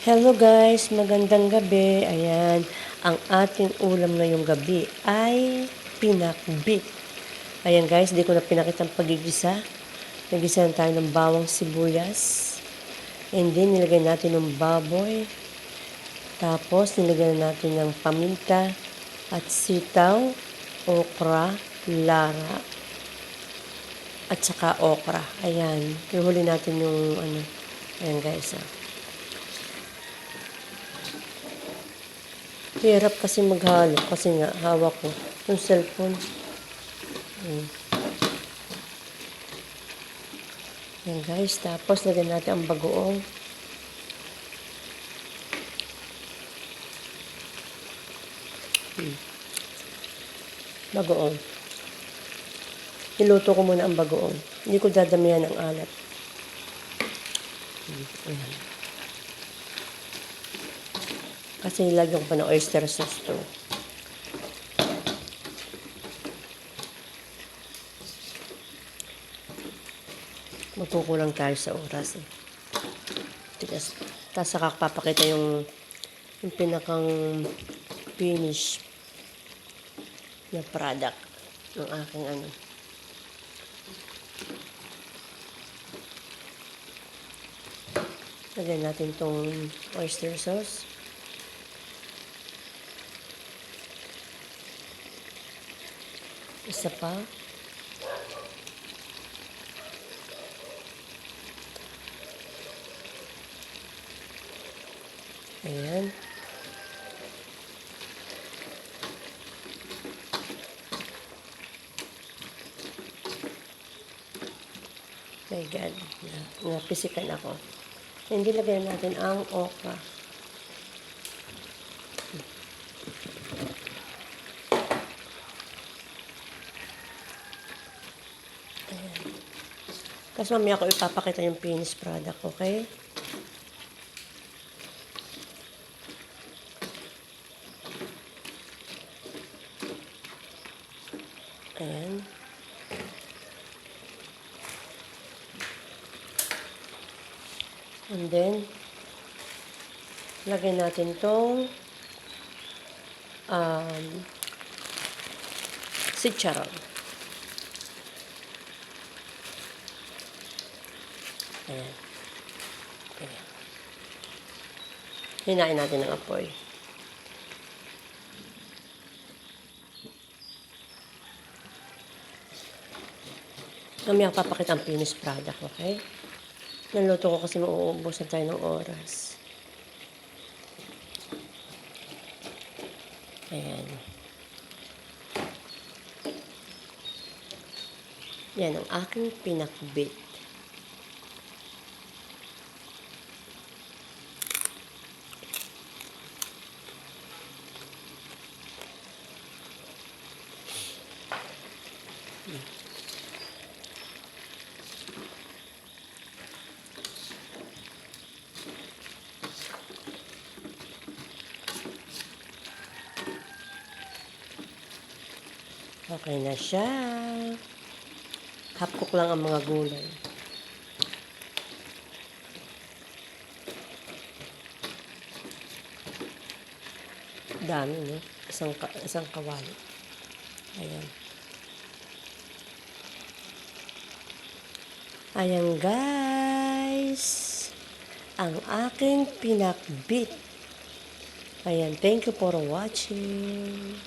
Hello guys, magandang gabi. Ayan, ang ating ulam ngayong gabi ay pinakbit. Ayan guys, di ko na pinakita ang pagigisa. Nagisa na tayo ng bawang sibuyas. And then, nilagay natin ng baboy. Tapos, nilagay natin ng paminta at sitaw, okra, lara, at saka okra. Ayan, ihuli natin yung ayan guys, Hirap kasi maghalo kasi nga hawak ko yung cellphone. Yan guys, tapos lagyan natin ang bagoong. Bagoong. Niluto ko muna ang bagoong. Hindi ko dadamihan ng alat. Ayan. Kasi nilagyan ko pa ng oyster sauce to. Magkukulang tayo sa oras eh. Tapos saka papakita yung pinakang finish na product ng aking Lagyan natin tong oyster sauce. Isa pa. Ayan. My God. Napisikan ako. Hindi lagyan natin ang okra. Ayan. Tapos mamaya ko ipapakita yung finished product, okay? Ayan. And then, lagyan natin tong chicharon. Ayan. Ayan. Hinain natin ng apoy. Mamaya papakita ang finished product, okay? Naluto ko kasi mauubusan tayo ng oras. Ayan. Yan ang aking pinakbit. Okay na siya. Half cook lang ang mga gulay. Dami, no? Isang kawali. Ayan. Ayan, guys. Ang aking pinakbit. Ayan, thank you for watching.